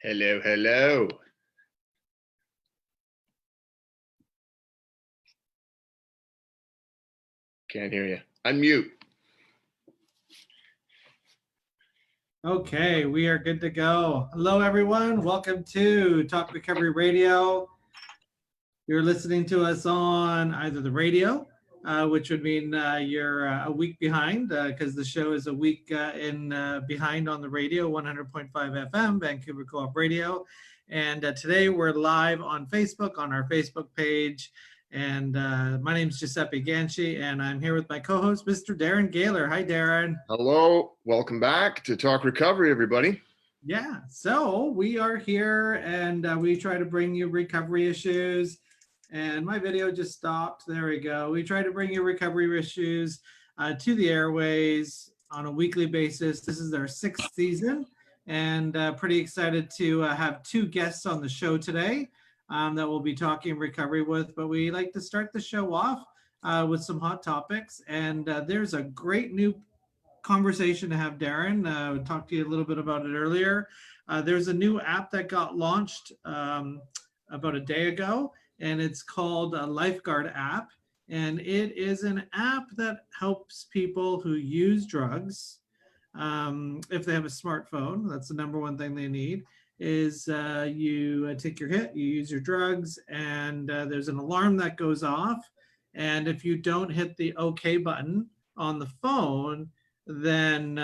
Hello, hello. Can't hear you. Unmute. Okay, we are good to go. Hello, everyone. Welcome to Talk Recovery Radio. You're listening to us on either the radio, which would mean you're a week behind because the show is a week behind on the radio, 100.5 FM, Vancouver Co-op Radio. And today we're live on Facebook, on our Facebook page. And my name is Giuseppe Ganci, and I'm here with my co-host, Mr. Darren Gaylor. Hi, Darren. Hello. Welcome back to Talk Recovery, everybody. Yeah, so we are here, and we try to bring you recovery issues. And my video just stopped. There we go. We try to bring you recovery issues to the airways on a weekly basis. This is our 6th season, and pretty excited to have 2 guests on the show today that we'll be talking recovery with. But we like to start the show off with some hot topics. And there's a great new conversation to have, Darren. I talked to you a little bit about it earlier. There's a new app that got launched about a day ago, and it's called a Lifeguard app. And it is an app that helps people who use drugs, if they have a smartphone. That's the number one thing they need, is you take your hit, you use your drugs, and there's an alarm that goes off. And if you don't hit the OK button on the phone, then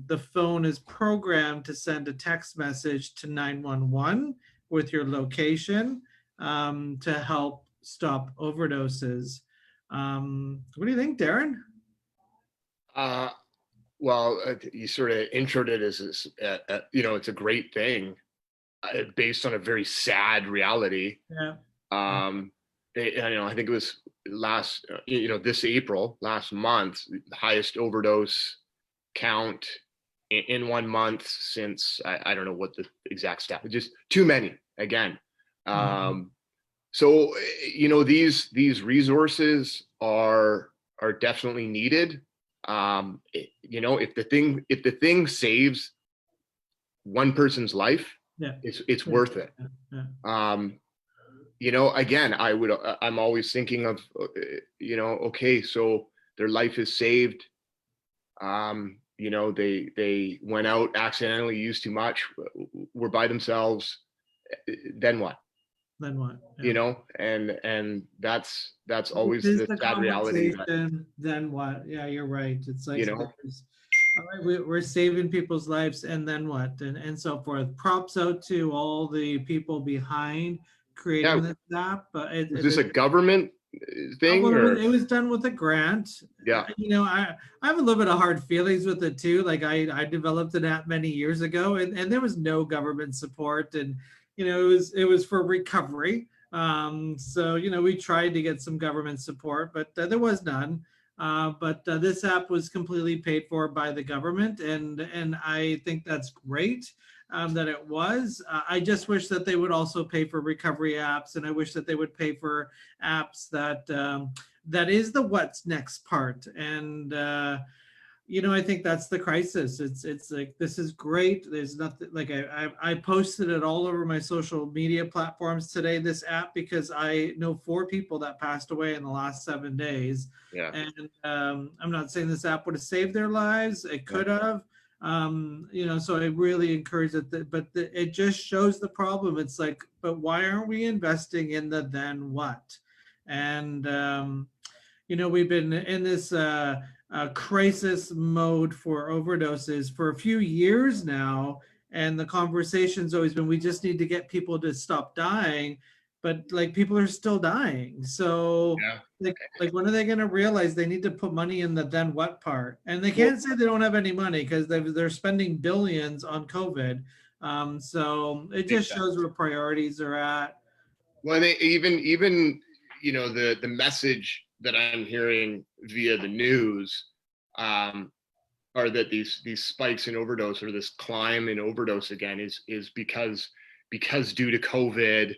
the phone is programmed to send a text message to 911 with your location to help stop overdoses. What do you think, Darren? Well, you sort of introed it as, it's a great thing based on a very sad reality. Yeah. I think it was this April, last month, the highest overdose count in 1 month since I don't know what the exact stat, just too many again. So these resources are definitely needed. If the thing saves one person's life, it's worth it. Again, I'm always thinking of okay, so their life is saved. They went out, accidentally used too much, were by themselves. Then what? And that's always the sad reality. Then what? Yeah, you're right. It's like, all right, we're saving people's lives, and then what? And so forth. Props out to all the people behind creating this app. Is this a government thing? It was done with a grant. Yeah. I have a little bit of hard feelings with it too. Like I developed an app many years ago, and there was no government support, and it was for recovery. So we tried to get some government support, but there was none. But this app was completely paid for by the government, and I think that's great. That it was. I just wish that they would also pay for recovery apps, and I wish that they would pay for apps that is the what's next part. And I think that's the crisis. It's like, this is great. There's nothing like I posted it all over my social media platforms today, this app, because I know 4 people that passed away in the last 7 days. Yeah. And I'm not saying this app would have saved their lives. It could have. So I really encourage it, but it just shows the problem. It's like, but why aren't we investing in the then what? And we've been in this crisis mode for overdoses for a few years now, and the conversation's always been, we just need to get people to stop dying. But like, people are still dying. So like when are they going to realize they need to put money in the then what part? And they can't say they don't have any money because they're spending billions on COVID. So it just shows where priorities are at. Well, they even the message that I'm hearing via the news are that these spikes in overdose, or this climb in overdose again, is because due to COVID.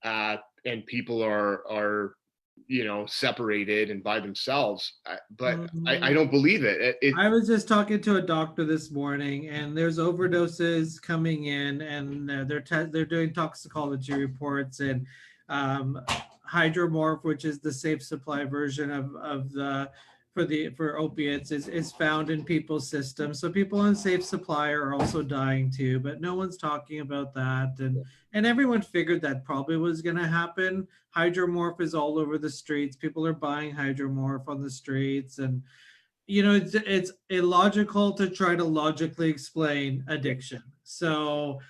And people are separated and by themselves. But I Mhm. don't believe it. I was just talking to a doctor this morning, and there's overdoses coming in, and they're doing toxicology reports, and um, hydromorph, which is the safe supply version of the for opiates, is found in people's systems. So people in safe supply are also dying too, but no one's talking about that, and everyone figured that probably was going to happen. Hydromorph is all over the streets. People are buying hydromorph on the streets, and it's illogical to try to logically explain addiction. So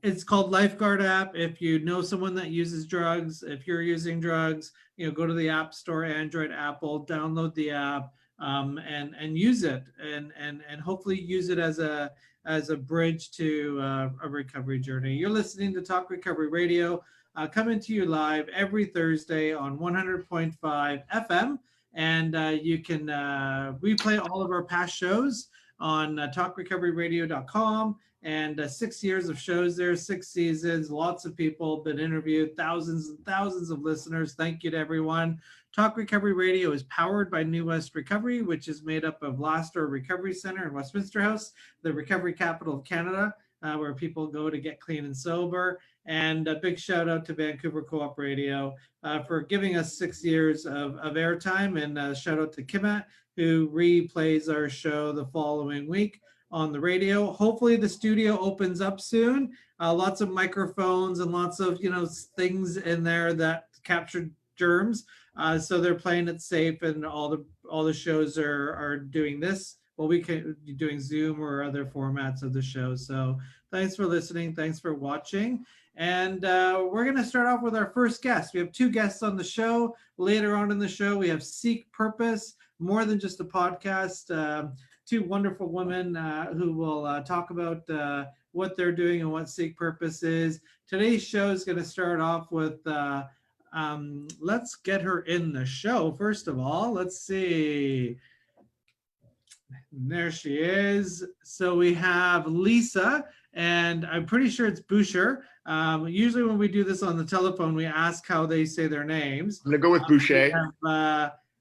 it's called Lifeguard app. If you know someone that uses drugs, if you're using drugs, go to the App Store, Android, Apple, download the app, and use it, and hopefully use it as a bridge to a recovery journey. You're listening to Talk Recovery Radio, coming to you live every Thursday on 100.5 FM. And you can replay all of our past shows on talkrecoveryradio.com. And 6 years of shows there, 6 seasons, lots of people been interviewed, thousands and thousands of listeners. Thank you to everyone. Talk Recovery Radio is powered by New West Recovery, which is made up of Lastor Recovery Center in Westminster House, the recovery capital of Canada, where people go to get clean and sober. And a big shout out to Vancouver Co-op Radio for giving us 6 years of airtime. And shout out to Kimat, who replays our show the following week on the radio. Hopefully the studio opens up soon. Lots of microphones and lots of things in there that capture germs. So they're playing it safe, and all the shows are doing this. Well, we can be doing Zoom or other formats of the show. So thanks for listening. Thanks for watching. And we're going to start off with our first guest. We have 2 guests on the show. Later on in the show, we have Seek Purpose, more than just a podcast. 2 wonderful women who will talk about what they're doing and what Seek Purpose is. Today's show is going to start off with, let's get her in the show. First of all, let's see. There she is. So we have Lisa, and I'm pretty sure it's Boucher. Usually when we do this on the telephone, we ask how they say their names. I'm gonna go with Boucher.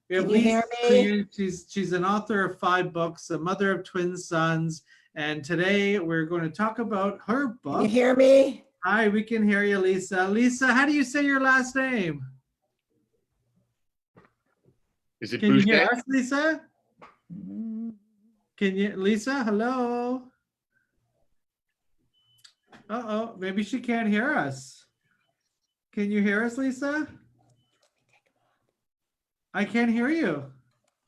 We have Lisa. She's an author of 5 books, a mother of twin sons, and today we're going to talk about her book. Can you hear me? Hi, we can hear you, Lisa. Lisa, how do you say your last name? Is it Can Boucher? you hear us, Lisa? Can you, Lisa? Hello. Uh-oh, maybe she can't hear us. Can you hear us, Lisa? I can't hear you.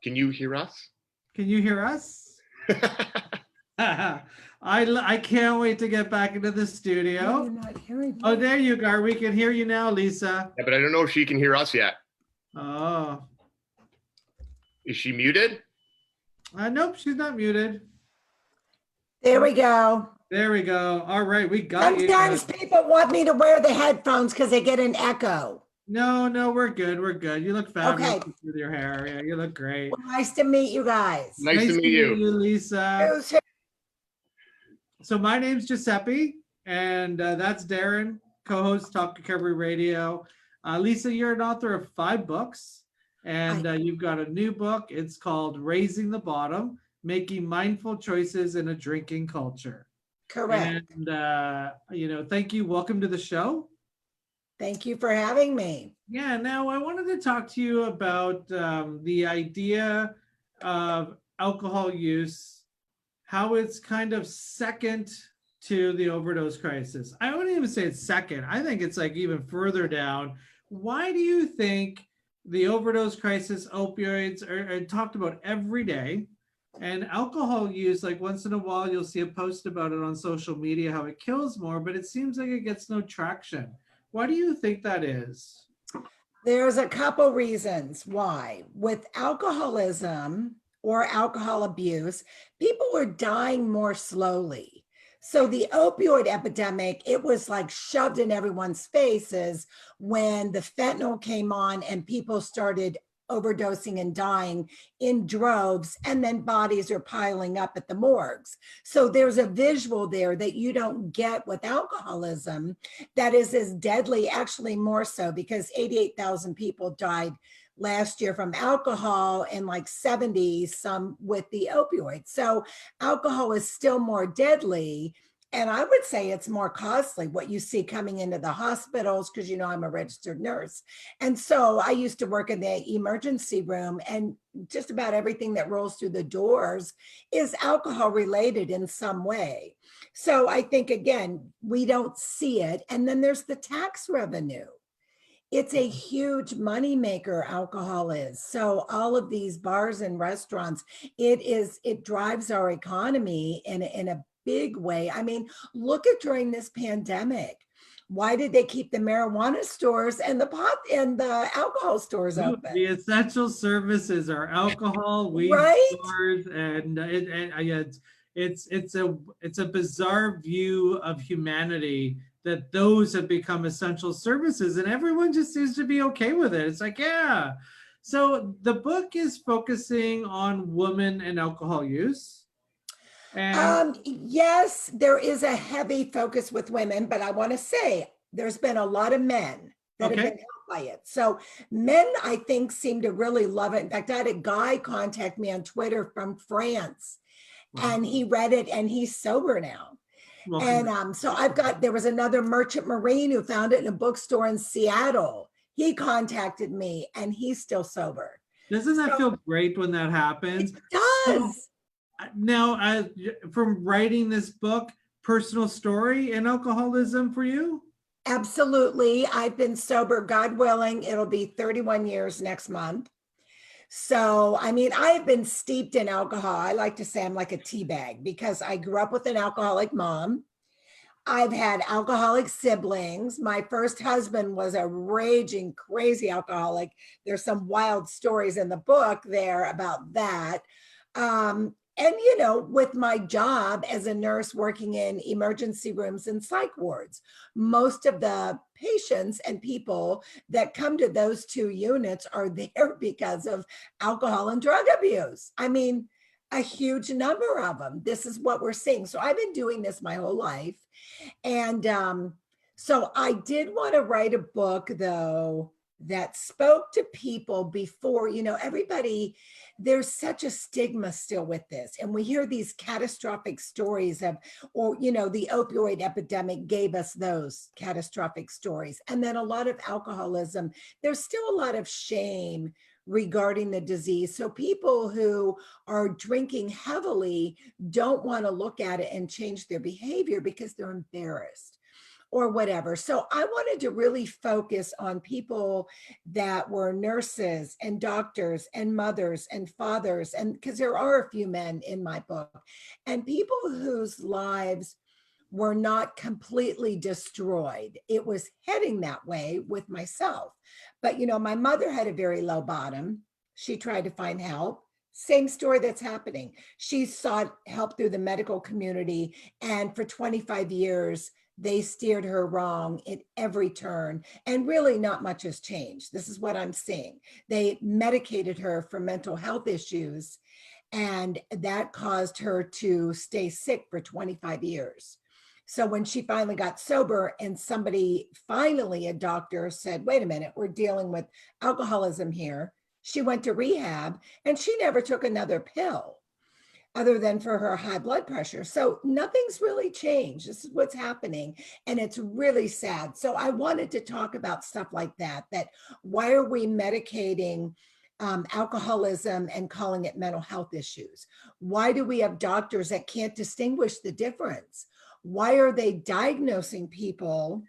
Can you hear us? Can you hear us? I can't wait to get back into the studio. No, you're not hearing me. Oh, there you are. We can hear you now, Lisa. Yeah, but I don't know if she can hear us yet. Oh. Is she muted? Nope, she's not muted. There we go. There we go. All right, we got you. Sometimes people want me to wear the headphones because they get an echo. No, we're good. We're good. You look fabulous Okay. with your hair. Yeah, you look great. Well, nice to meet you guys. Nice to meet you. Lisa. Who's who? So my name's Giuseppe, and that's Darren, co-host Talk Recovery Radio. Lisa, you're an author of 5 books, and you've got a new book. It's called Raising the Bottom, Making Mindful Choices in a Drinking Culture. Correct. And, thank you. Welcome to the show. Thank you for having me. Yeah, now I wanted to talk to you about the idea of alcohol use, how it's kind of second to the overdose crisis. I wouldn't even say it's second. I think it's like even further down. Why do you think the overdose crisis, opioids are talked about every day, and alcohol use, like once in a while, you'll see a post about it on social media, how it kills more, but it seems like it gets no traction. Why do you think that is? There's a couple reasons why. With alcoholism or alcohol abuse, people were dying more slowly. So the opioid epidemic, it was like shoved in everyone's faces when the fentanyl came on and people started overdosing and dying in droves, and then bodies are piling up at the morgues. So there's a visual there that you don't get with alcoholism that is as deadly, actually more so, because 88,000 people died last year from alcohol and like 70 some with the opioids. So alcohol is still more deadly. And I would say it's more costly, what you see coming into the hospitals, because, you know, I'm a registered nurse. And so I used to work in the emergency room, and just about everything that rolls through the doors is alcohol related in some way. So I think, again, we don't see it. And then there's the tax revenue. It's a huge moneymaker, alcohol is. So all of these bars and restaurants, it drives our economy in a big way. I mean, look at during this pandemic. Why did they keep the marijuana stores and the pot and the alcohol stores open? The essential services are alcohol, weed Right? stores, and yeah, it's a bizarre view of humanity that those have become essential services, and everyone just seems to be okay with it. It's like, yeah. So the book is focusing on women and alcohol use. And Yes, there is a heavy focus with women, but I want to say there's been a lot of men that have okay, been helped by it. So men, I think, seem to really love it. In fact, I had a guy contact me on Twitter from France, wow. and he read it and he's sober now. Well, And so there was another merchant marine who found it in a bookstore in Seattle. He contacted me and he's still sober. doesn't that So feel great when that happens? it So does. now, from writing this book, personal story in alcoholism for you? Absolutely. I've been sober, God willing, it'll be 31 years next month. So, I mean, I've been steeped in alcohol. I like to say I'm like a tea bag because I grew up with an alcoholic mom. I've had alcoholic siblings. My first husband was a raging, crazy alcoholic. There's some wild stories in the book there about that. And, you know, with my job as a nurse working in emergency rooms and psych wards, most of the patients and people that come to those two units are there because of alcohol and drug abuse. I mean, a huge number of them. This is what we're seeing. So I've been doing this my whole life. And so I did want to write a book, though, that spoke to people before, you know, everybody, there's such a stigma still with this. And we hear these catastrophic stories of, or, you know, the opioid epidemic gave us those catastrophic stories. And then a lot of alcoholism, there's still a lot of shame regarding the disease. So people who are drinking heavily don't want to look at it and change their behavior because they're embarrassed or whatever. So I wanted to really focus on people that were nurses and doctors and mothers and fathers, and because there are a few men in my book, and people whose lives were not completely destroyed. It was heading that way with myself. But, you know, my mother had a very low bottom. She tried to find help. Same story that's happening. She sought help through the medical community. And for 25 years, they steered her wrong at every turn. And really not much has changed. This is what I'm seeing. They medicated her for mental health issues, and that caused her to stay sick for 25 years. So when she finally got sober and somebody, finally a doctor said, wait a minute, we're dealing with alcoholism here. She went to rehab and she never took another pill other than for her high blood pressure. So nothing's really changed. This is what's happening. And it's really sad. So I wanted to talk about stuff like that, that why are we medicating alcoholism and calling it mental health issues? Why do we have doctors that can't distinguish the difference? Why are they diagnosing people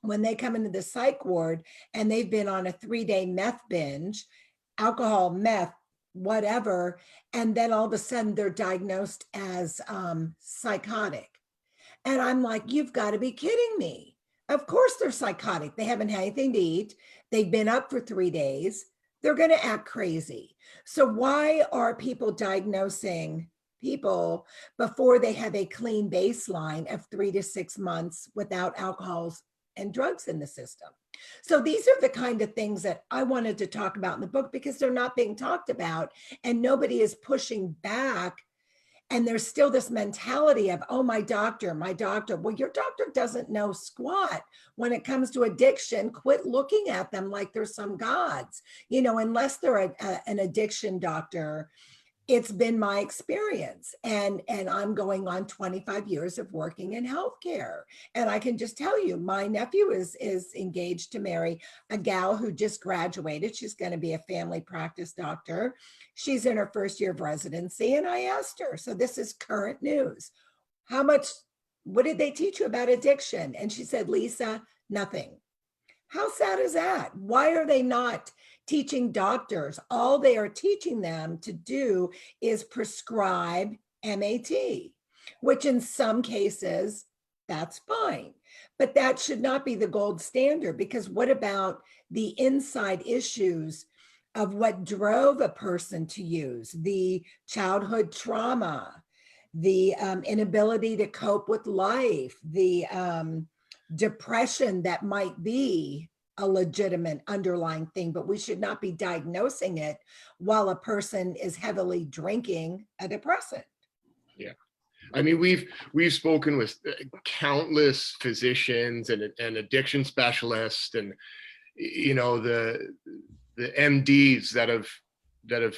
when they come into the psych ward and they've been on a 3-day meth binge, alcohol, meth, whatever, and then all of a sudden they're diagnosed as psychotic? And I'm like, you've got to be kidding me. Of course they're psychotic. They haven't had anything to eat. They've been up for 3 days. They're going to act crazy. So why are people diagnosing people before they have a clean baseline of 3 to 6 months without alcohols and drugs in the system? So these are the kind of things that I wanted to talk about in the book because they're not being talked about and nobody is pushing back. And there's still this mentality of, oh, my doctor, my doctor. Well, your doctor doesn't know squat when it comes to addiction. Quit looking at them like they're some gods, unless they're an addiction doctor. It's been my experience, and I'm going on 25 years of working in healthcare, and I can just tell you, my nephew is engaged to marry a gal who just graduated. She's going to be a family practice doctor. She's in her first year of residency, and I asked her, so this is current news, what did they teach you about addiction? And she said, Lisa, nothing. How sad is that? Why are they not teaching doctors? All they are teaching them to do is prescribe MAT, which in some cases, that's fine. But that should not be the gold standard, because what about the inside issues of what drove a person to use? The childhood trauma, the inability to cope with life, the depression that might be a legitimate underlying thing, but we should not be diagnosing it while a person is heavily drinking a depressant. Yeah. I mean, we've spoken with countless physicians and addiction specialists, and the MDs that have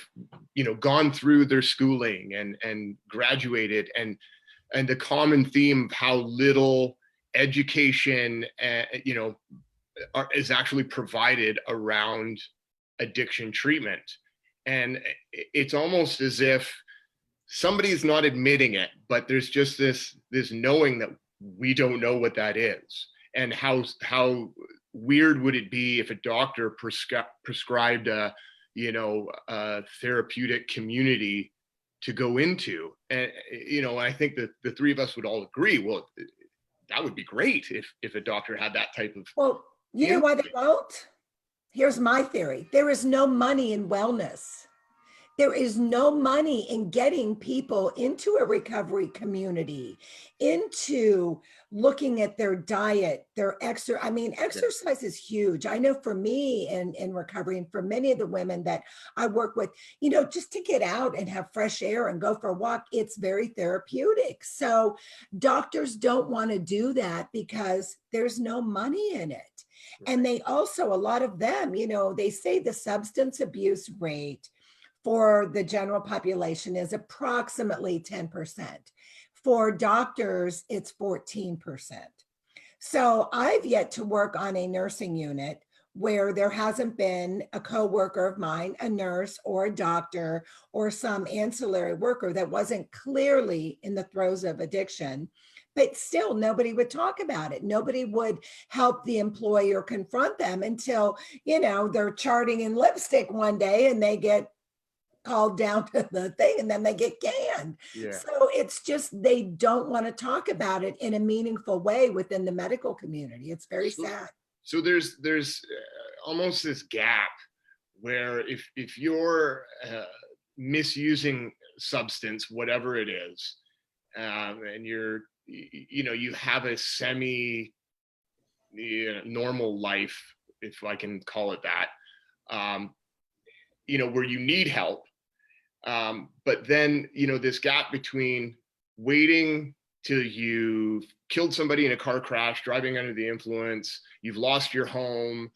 gone through their schooling and graduated, and the common theme of how little education is actually provided around addiction treatment. And it's almost as if somebody's not admitting it, but there's just this knowing that we don't know what that is. And how weird would it be if a doctor prescribed a therapeutic community to go into? And I think that the three of us would all agree, well, that would be great if a doctor had that type of. Well, you know why they won't? Here's my theory. There is no money in wellness. There is no money in getting people into a recovery community, into looking at their diet, their exercise. I mean, exercise is huge. I know for me in recovery, and for many of the women that I work with, just to get out and have fresh air and go for a walk, it's very therapeutic. So doctors don't want to do that because there's no money in it. And they also, a lot of them, they say the substance abuse rate for the general population is approximately 10%. For doctors, it's 14%. So I've yet to work on a nursing unit where there hasn't been a coworker of mine, a nurse or a doctor or some ancillary worker that wasn't clearly in the throes of addiction. But still, nobody would talk about it. Nobody would help the employer confront them until, they're charting in lipstick one day and they get called down to the thing and then they get canned. Yeah. So it's just, they don't want to talk about it in a meaningful way within the medical community. It's very sad. So there's almost this gap where if you're misusing substance, whatever it is, and you have a semi normal life, if I can call it that, where you need help. But then, this gap between waiting till you've killed somebody in a car crash, driving under the influence, you've lost your home,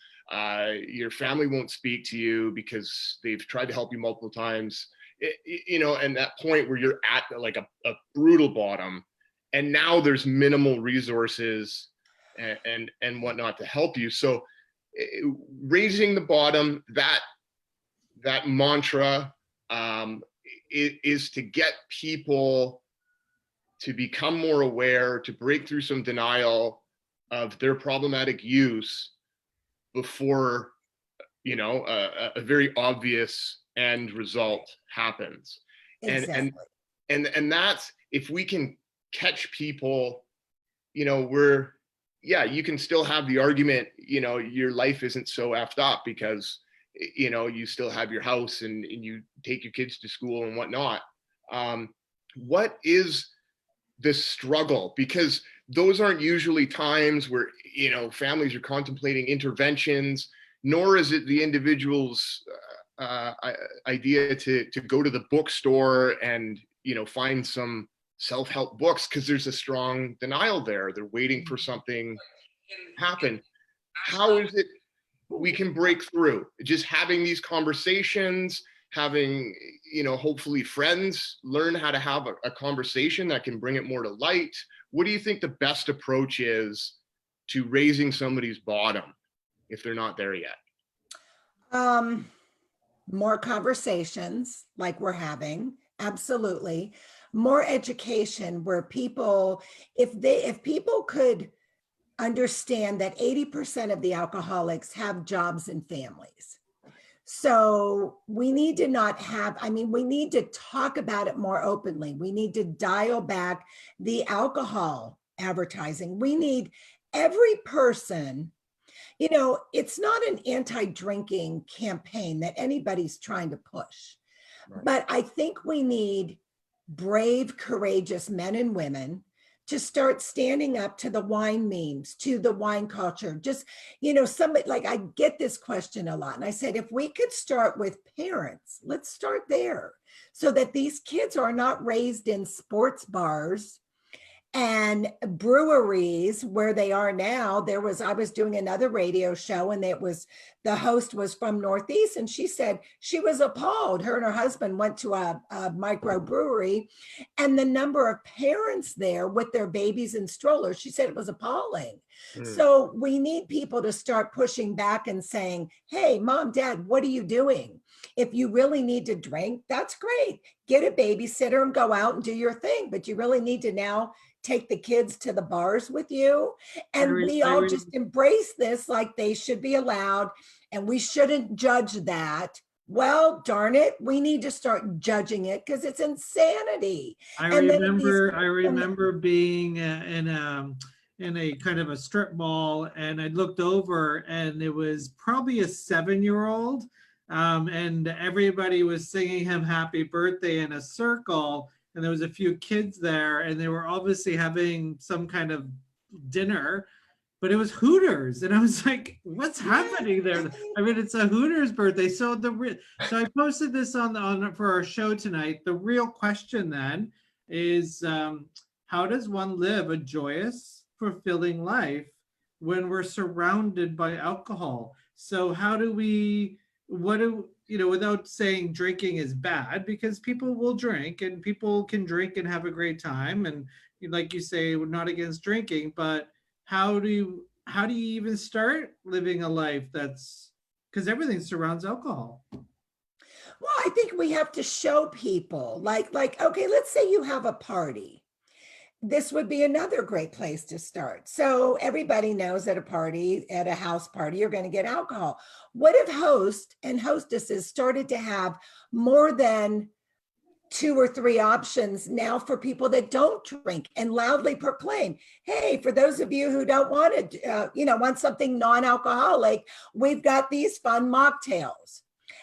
your family won't speak to you because they've tried to help you multiple times, and that point where you're at like a brutal bottom, and now there's minimal resources and whatnot to help you. So raising the bottom, that mantra is to get people to become more aware, to break through some denial of their problematic use before, a very obvious end result happens. Exactly. And that's, if we can catch people, you can still have the argument, your life isn't so effed up because you still have your house and you take your kids to school and whatnot. What is the struggle? Because those aren't usually times where, you know, families are contemplating interventions, nor is it the individual's idea to go to the bookstore and, you know, find some self-help books, because there's a strong denial there. They're waiting for something to happen. How is it we can break through? Just having these conversations, having, you know, hopefully friends learn how to have a conversation that can bring it more to light. What do you think the best approach is to raising somebody's bottom if they're not there yet? More conversations like we're having, absolutely. More education where people, if people could understand that 80% of the alcoholics have jobs and families. So we need to not have, I mean, we need to talk about it more openly. We need to dial back the alcohol advertising. We need every person, you know, it's not an anti-drinking campaign that anybody's trying to push, Right. but I think we need brave, courageous men and women to start standing up to the wine memes, to the wine culture. Just, you know, somebody, like, I get this question a lot. And I said, if we could start with parents, let's start there so that these kids are not raised in sports bars and breweries where they are now. I was doing another radio show, and the host was from Northeast, and she said she was appalled. Her and her husband went to a microbrewery, and the number of parents there with their babies and strollers, she said it was appalling. So we need people to start pushing back and saying, hey, mom, dad, what are you doing? If you really need to drink, that's great. Get a babysitter and go out and do your thing. But you really need to now take the kids to the bars with you. And we all just embrace this like they should be allowed, and we shouldn't judge that. Well, darn it, we need to start judging it because it's insanity. I remember being in a kind of a strip mall, and I looked over, and it was probably a 7-year-old, and everybody was singing him happy birthday in a circle, and there was a few kids there, and they were obviously having some kind of dinner, but it was Hooters, and I was like, what's happening there? I mean, it's a Hooters birthday. So I posted this on for our show tonight. The real question then is, how does one live a joyous, fulfilling life when we're surrounded by alcohol? So how do we, without saying drinking is bad, because people will drink and people can drink and have a great time. And like you say, we're not against drinking, but how do you even start living a life that's, because everything surrounds alcohol? Well, I think we have to show people like, okay, let's say you have a party. This would be another great place to start. So everybody knows at a house party, you're going to get alcohol. What if hosts and hostesses started to have more than 2 or 3 options now for people that don't drink, and loudly proclaim, hey, for those of you who don't want to, want something non-alcoholic, we've got these fun mocktails.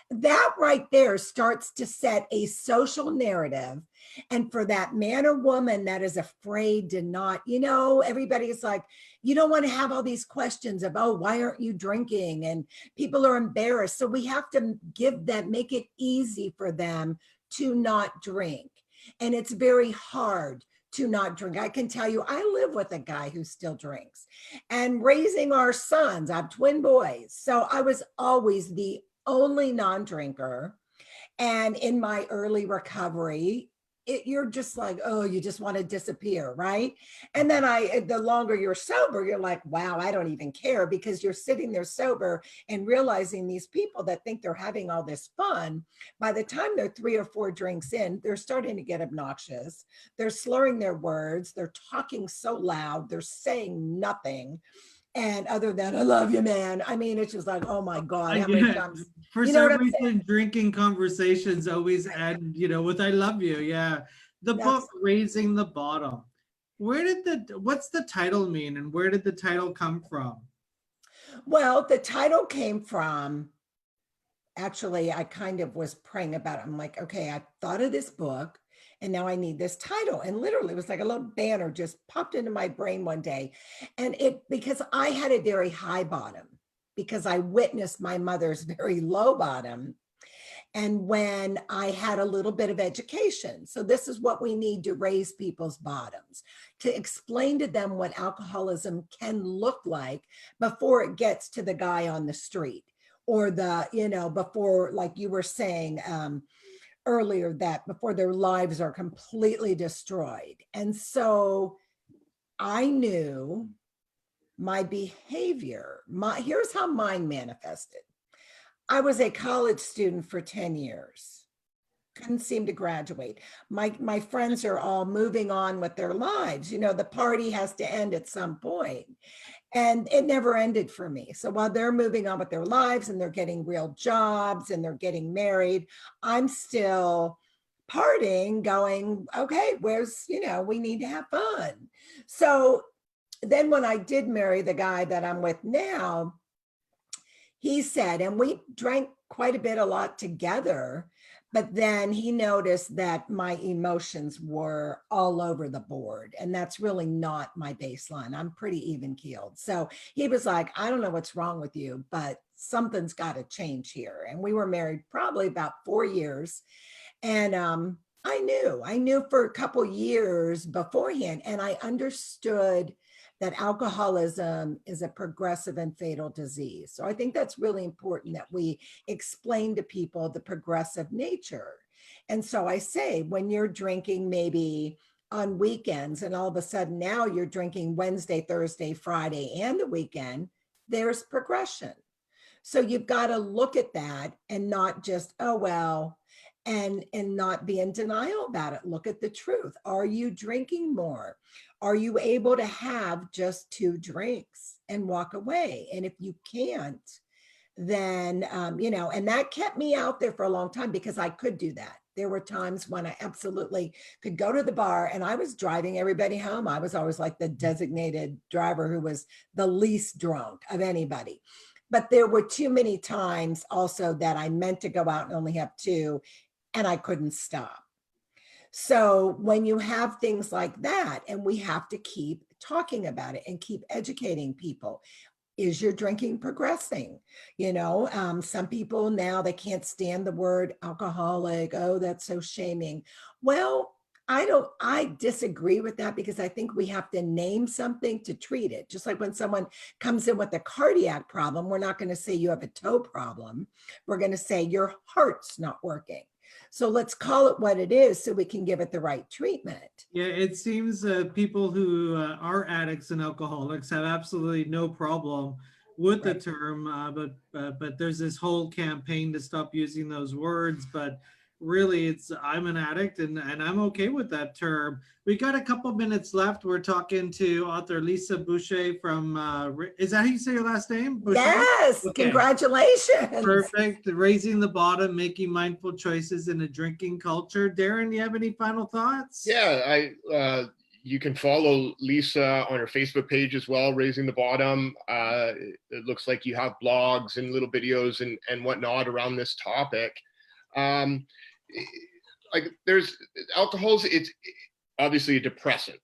That right there starts to set a social narrative. And for that man or woman that is afraid to not, everybody's like, you don't want to have all these questions of, oh, why aren't you drinking? And people are embarrassed. So we have to make it easy for them to not drink. And it's very hard to not drink. I can tell you, I live with a guy who still drinks, and raising our sons, I have twin boys. So I was always the only non-drinker. And in my early recovery, you're just like, oh, you just want to disappear, right? And then the longer you're sober, you're like, wow, I don't even care, because you're sitting there sober and realizing these people that think they're having all this fun, by the time they're 3 or 4 drinks in, they're starting to get obnoxious. They're slurring their words. They're talking so loud. They're saying nothing. And other than, I love you, man. I mean, it's just like, oh my God, how many times? For some reason, drinking conversations always end, with I love you. Yeah. The book, Raising the Bottom. What's the title mean, and where did the title come from? Well, the title came from, actually, I kind of was praying about it. I'm like, okay, I thought of this book. And now I need this title. And literally it was like a little banner just popped into my brain one day. And because I had a very high bottom, because I witnessed my mother's very low bottom. And when I had a little bit of education. So this is what we need to raise people's bottoms, to explain to them what alcoholism can look like before it gets to the guy on the street, or before, like you were saying earlier, that before their lives are completely destroyed. And so I knew my behavior, here's how mine manifested. I was a college student for 10 years. Couldn't seem to graduate. My friends are all moving on with their lives. The party has to end at some point. And it never ended for me. So while they're moving on with their lives and they're getting real jobs and they're getting married, I'm still partying, going, okay, we need to have fun. So then when I did marry the guy that I'm with now, he said, and we drank quite a lot together, but then he noticed that my emotions were all over the board. And that's really not my baseline. I'm pretty even keeled. So he was like, I don't know what's wrong with you, but something's got to change here. And we were married probably about 4 years. And I knew for a couple years beforehand, and I understood that alcoholism is a progressive and fatal disease. So I think that's really important that we explain to people the progressive nature. And so I say, when you're drinking maybe on weekends and all of a sudden now you're drinking Wednesday, Thursday, Friday, and the weekend, there's progression. So you've got to look at that and not just, oh, well, and not be in denial about it. Look at the truth. Are you drinking more? Are you able to have just 2 drinks and walk away? And if you can't, then, and that kept me out there for a long time, because I could do that. There were times when I absolutely could go to the bar and I was driving everybody home. I was always like the designated driver who was the least drunk of anybody. But there were too many times also that I meant to go out and only have 2, and I couldn't stop. So when you have things like that, and we have to keep talking about it and keep educating people, is your drinking progressing? Some people now, they can't stand the word alcoholic. Oh, that's so shaming. Well, I disagree with that, because I think we have to name something to treat it. Just like when someone comes in with a cardiac problem, we're not going to say you have a toe problem. We're going to say your heart's not working. So let's call it what it is so we can give it the right treatment. Yeah, it seems people who are addicts and alcoholics have absolutely no problem with the term, but there's this whole campaign to stop using those words. But really, I'm an addict, and I'm okay with that term. We got a couple minutes left. We're talking to author Lisa Boucher from, is that how you say your last name? Boucher? Yes, okay. Congratulations. Perfect. Raising the bottom, making mindful choices in a drinking culture. Darren, you have any final thoughts? Yeah, you can follow Lisa on her Facebook page as well, Raising the Bottom. It looks like you have blogs and little videos and whatnot around this topic. Like there's alcohol's, it's obviously a depressant.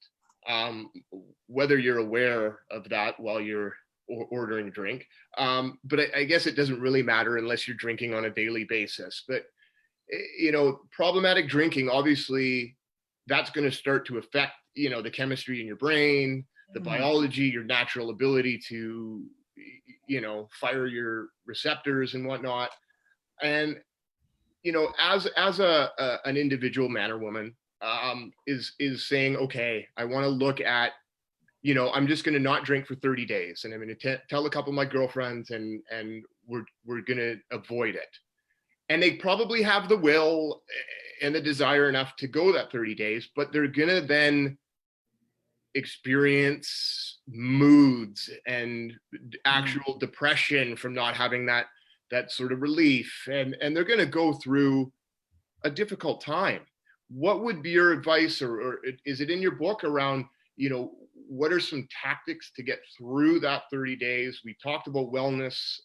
Whether you're aware of that while you're ordering a drink. But I guess it doesn't really matter unless you're drinking on a daily basis. But, problematic drinking, obviously, that's going to start to affect, the chemistry in your brain, the biology, your natural ability to, fire your receptors and whatnot. And, as an individual man or woman is saying, okay, I want to look at, I'm just going to not drink for 30 days. And I'm going to tell a couple of my girlfriends and we're going to avoid it. And they probably have the will and the desire enough to go that 30 days, but they're going to then experience moods and actual depression from not having that sort of relief. And they're going to go through a difficult time. What would be your advice, or is it in your book around, what are some tactics to get through that 30 days? We talked about wellness.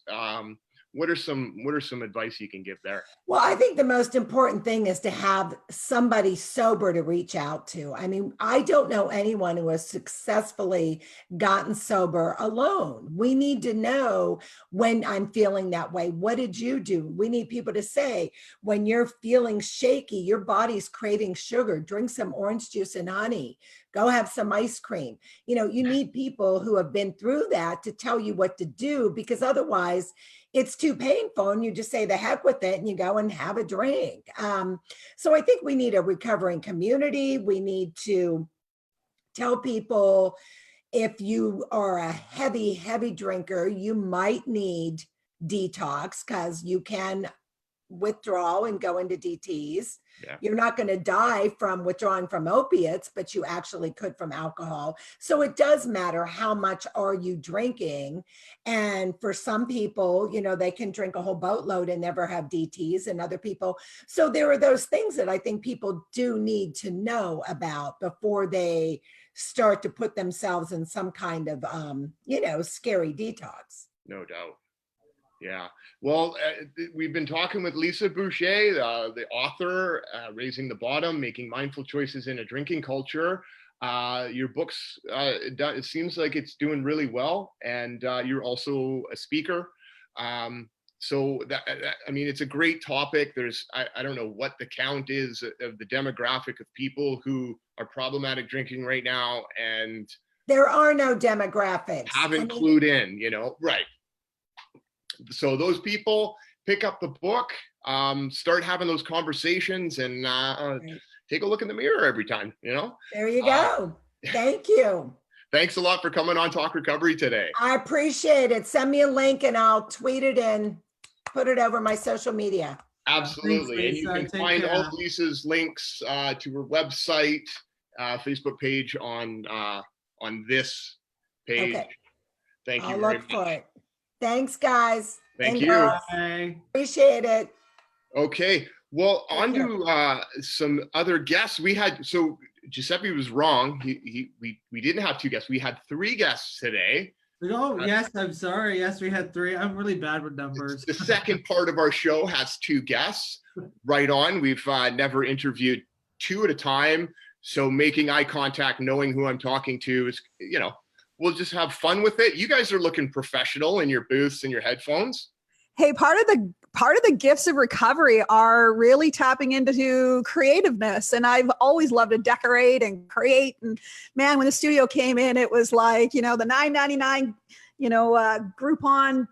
what are some advice you can give there? Well, I think the most important thing is to have somebody sober to reach out to. I mean, I don't know anyone who has successfully gotten sober alone. We need to know when I'm feeling that way. What did you do? We need people to say, when you're feeling shaky, your body's craving sugar, drink some orange juice and honey, go have some ice cream. You know, you need people who have been through that to tell you what to do, because otherwise it's too painful and you just say the heck with it and you go and have a drink. So I think we need a recovering community. We need to tell people, if you are a heavy drinker, you might need detox, because you can withdraw and go into DTs. Yeah. You're not going to die from withdrawing from opiates, but you actually could from alcohol. So it does matter how much are you drinking. And for some people, you know, they can drink a whole boatload and never have DTs, and other people. So there are those things that I think people do need to know about before they start to put themselves in some kind of, you know, scary detox. No doubt. Yeah. Well, we've been talking with Lisa Boucher, the author, Raising the Bottom, Making Mindful Choices in a Drinking Culture. Your book's, it seems like it's doing really well. And you're also a speaker. So I mean, it's a great topic. There's, I don't know what the count is of the demographic of people who are problematic drinking right now and there are no demographics. Haven't clued in, you know, right. So those people, pick up the book, start having those conversations, and right. Take a look in the mirror every time, you know? There you go. Thank you. Thanks a lot for coming on Talk Recovery today. I appreciate it. Send me a link and I'll tweet it and put it over my social media. Absolutely. Thanks, and you can Lisa. find Take all care. Lisa's links to her website, Facebook page on this page. Okay. Thank you I'll very look much. for it. Thanks, guys. Thank and you. girls. Bye. Appreciate it. Okay. Well, Take on care. to some other guests. We had, so Giuseppe was wrong. We didn't have 2 guests. We had 3 guests today. Oh, yes, I'm sorry. Yes, we had 3. I'm really bad with numbers. The second part of our show has 2 guests. Right on. We've never interviewed 2 at a time. So making eye contact, knowing who I'm talking to is, you know, we'll just have fun with it. You guys are looking professional in your booths and your headphones. Hey, part of the gifts of recovery are really tapping into creativeness. And I've always loved to decorate and create. And man, when the studio came in, it was like, you know, the $9.99, you know, Groupon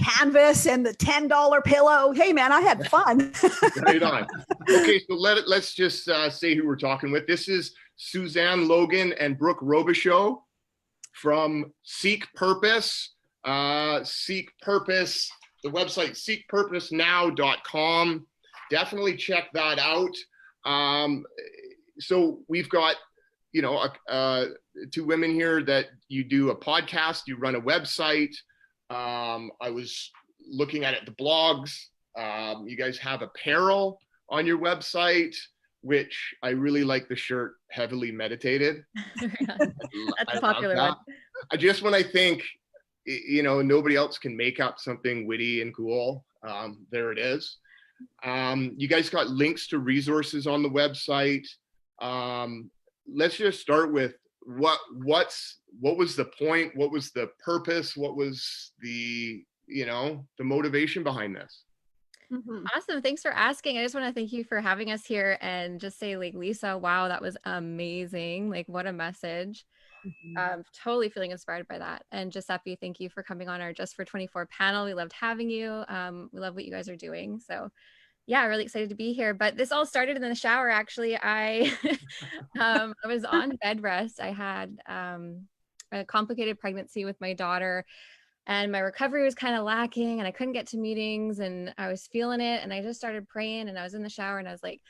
canvas and the $10 pillow. Hey man, I had fun. Right on. Okay, so let's just say who we're talking with. This is Suzanne Logan and Brooke Robichaud from Seek Purpose. Seek Purpose, the website seekpurposenow.com. Definitely check that out. So we've got, you know, 2 women here that you do a podcast, you run a website. I was looking at it, the blogs. You guys have apparel on your website, which I really like the shirt, Heavily Meditated. That's a popular one. When I think, you know, nobody else can make up something witty and cool, there it is. You guys got links to resources on the website. Let's just start with what was the point? What was the purpose? What was the, you know, the motivation behind this? Mhm. Awesome. Thanks for asking. I just want to thank you for having us here and just say, like, Lisa, wow, that was amazing. Like, what a message. Totally feeling inspired by that. And Giuseppe, thank you for coming on our Just for 24 panel. We loved having you. We love what you guys are doing. So yeah, really excited to be here. But this all started in the shower. Actually, I was on bed rest. I had a complicated pregnancy with my daughter, and my recovery was kind of lacking, and I couldn't get to meetings, and I was feeling it, and I just started praying, and I was in the shower, and I was like,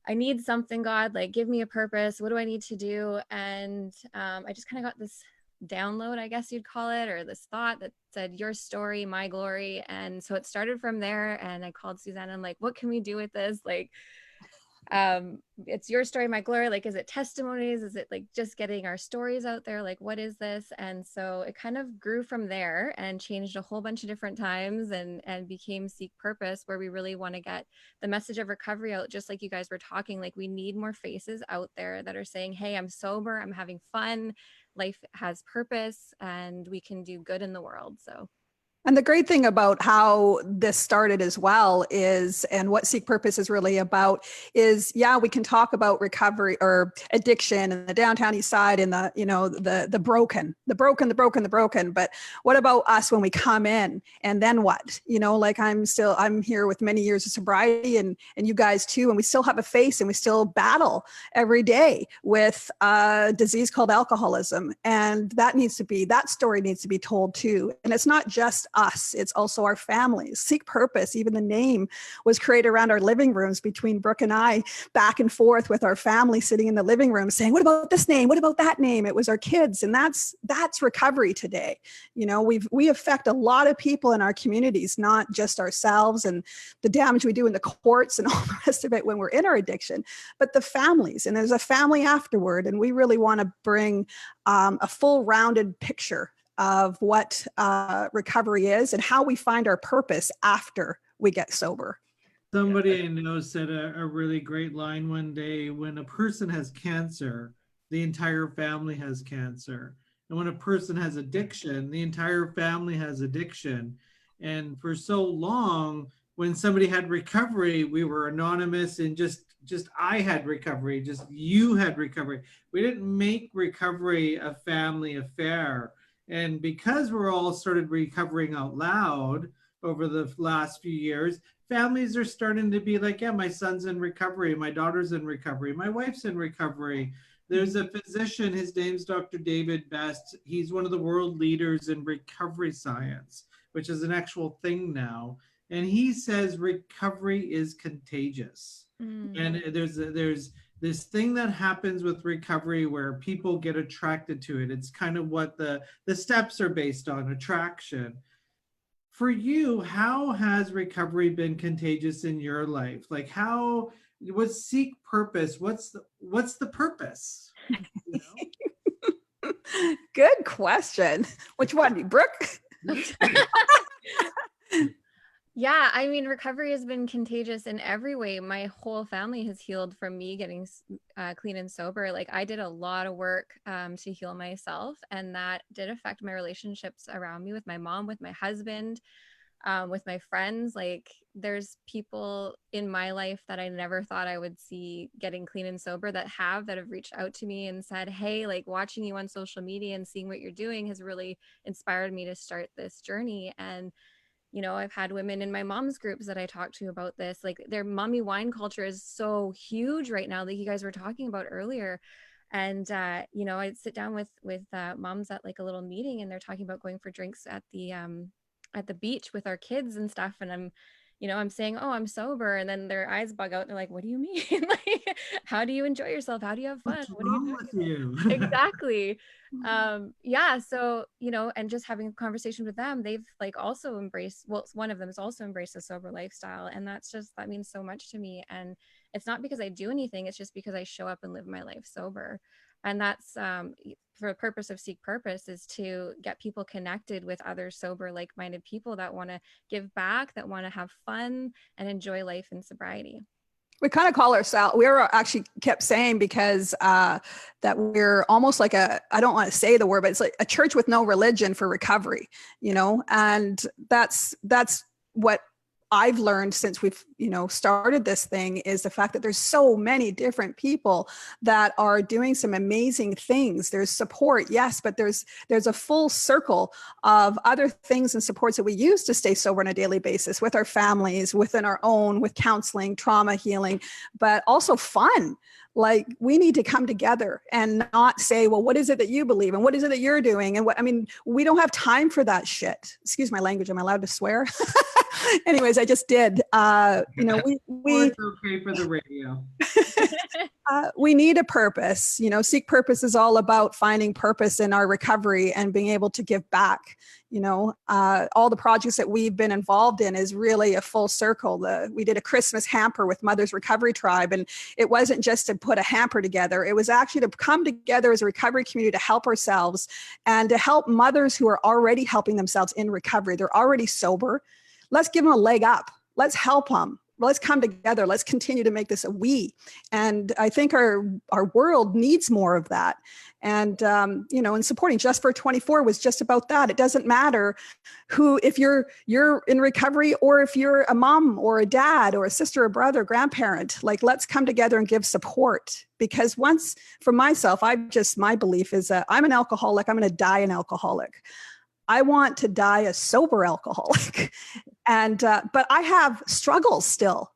I need something, God, like, give me a purpose. What do I need to do? And I just kind of got this download, I guess you'd call it, or this thought that said, your story, my glory. And so it started from there. And I called Suzanne and, like, what can we do with this? Like, It's your story, my glory. Like, is it testimonies? Is it like just getting our stories out there? Like, what is this? And so it kind of grew from there and changed a whole bunch of different times, and became Seek Purpose, where we really want to get the message of recovery out, just like you guys were talking. Like, we need more faces out there that are saying, hey, I'm sober, I'm having fun, life has purpose, and we can do good in the world. So And the great thing about how this started as well is, and what Seek Purpose is really about is, yeah, we can talk about recovery or addiction and the downtown east side and the, the broken. But what about us when we come in, and then what? Like I'm here with many years of sobriety, and you guys too, and we still have a face, and we still battle every day with a disease called alcoholism. And that story needs to be told too. And it's not just us, it's also our families. Seek Purpose, even the name was created around our living rooms between Brooke and I, back and forth with our family sitting in the living room saying, what about this name? What about that name? It was our kids. And that's recovery today. We affect a lot of people in our communities, not just ourselves and the damage we do in the courts and all the rest of it when we're in our addiction, but the families. And there's a family afterward. And we really want to bring a full rounded picture of what recovery is and how we find our purpose after we get sober. Somebody I know said a really great line one day: when a person has cancer, the entire family has cancer. And when a person has addiction, the entire family has addiction. And for so long, when somebody had recovery, we were anonymous, and just I had recovery, just you had recovery. We didn't make recovery a family affair. And because we're all started recovering out loud over the last few years, families are starting to be like, yeah, my son's in recovery, my daughter's in recovery, my wife's in recovery. There's a physician, his name's Dr. David Best. He's one of the world leaders in recovery science, which is an actual thing now. And he says recovery is contagious. And there's this thing that happens with recovery where people get attracted to it. It's kind of what the steps are based on, attraction. For you, how has recovery been contagious in your life? Like, how was Seek Purpose? What's the purpose? Good question. Which one, Brooke? Yeah, I mean, recovery has been contagious in every way. My whole family has healed from me getting clean and sober. Like, I did a lot of work to heal myself, and that did affect my relationships around me, with my mom, with my husband, with my friends. Like, there's people in my life that I never thought I would see getting clean and sober that have reached out to me and said, hey, like, watching you on social media and seeing what you're doing has really inspired me to start this journey. And I've had women in my mom's groups that I talk to about this. Like, their mommy wine culture is so huge right now, like you guys were talking about earlier. And I'd sit down with moms at like a little meeting, and they're talking about going for drinks at the beach with our kids and stuff. And I'm saying, oh, I'm sober. And then their eyes bug out. And they're like, what do you mean? Like, how do you enjoy yourself? How do you have fun? What's What are you wrong doing? with you? Exactly. Yeah. So, and just having a conversation with them, they've like also embraced, well, one of them has also embraced the sober lifestyle. And that means so much to me. And it's not because I do anything, it's just because I show up and live my life sober. And that's for the purpose of Seek Purpose, is to get people connected with other sober, like-minded people that want to give back, that want to have fun and enjoy life in sobriety. We kind of call ourselves, we were actually kept saying, because that we're almost like I don't want to say the word, but it's like a church with no religion for recovery, and that's what I've learned since we've, started this thing, is the fact that there's so many different people that are doing some amazing things. There's support, yes, but there's a full circle of other things and supports that we use to stay sober on a daily basis with our families, within our own, with counseling, trauma healing, but also fun. Like, we need to come together and not say, well, what is it that you believe and what is it that you're doing? And we don't have time for that shit. Excuse my language. Am I allowed to swear? Anyways, I just did. It's okay for the radio. We need a purpose. Seek Purpose is all about finding purpose in our recovery and being able to give back. All the projects that we've been involved in is really a full circle. We did a Christmas hamper with Mother's Recovery Tribe, and it wasn't just to put a hamper together. It was actually to come together as a recovery community to help ourselves and to help mothers who are already helping themselves in recovery. They're already sober. Let's give them a leg up. Let's help them. Let's come together. Let's continue to make this a we. And I think our world needs more of that. And, and supporting Just for 24 was just about that. It doesn't matter if you're in recovery, or if you're a mom or a dad or a sister or brother, grandparent, like, let's come together and give support. Because for myself, my belief is that I'm an alcoholic. I'm going to die an alcoholic. I want to die a sober alcoholic. But I have struggles still.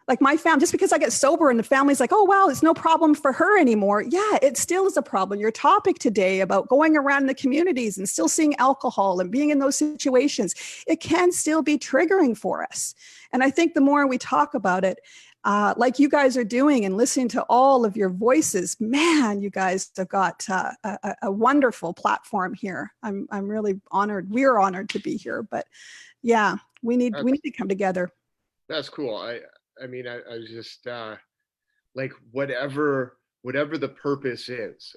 Like my family, just because I get sober and the family's like, oh, wow, it's no problem for her anymore. Yeah, it still is a problem. Your topic today about going around the communities and still seeing alcohol and being in those situations, it can still be triggering for us. And I think the more we talk about it, like you guys are doing and listening to all of your voices, man, you guys have got a wonderful platform here. I'm really honored. We're honored to be here, but yeah, we need to come together. That's cool. I mean, I was just like, whatever the purpose is,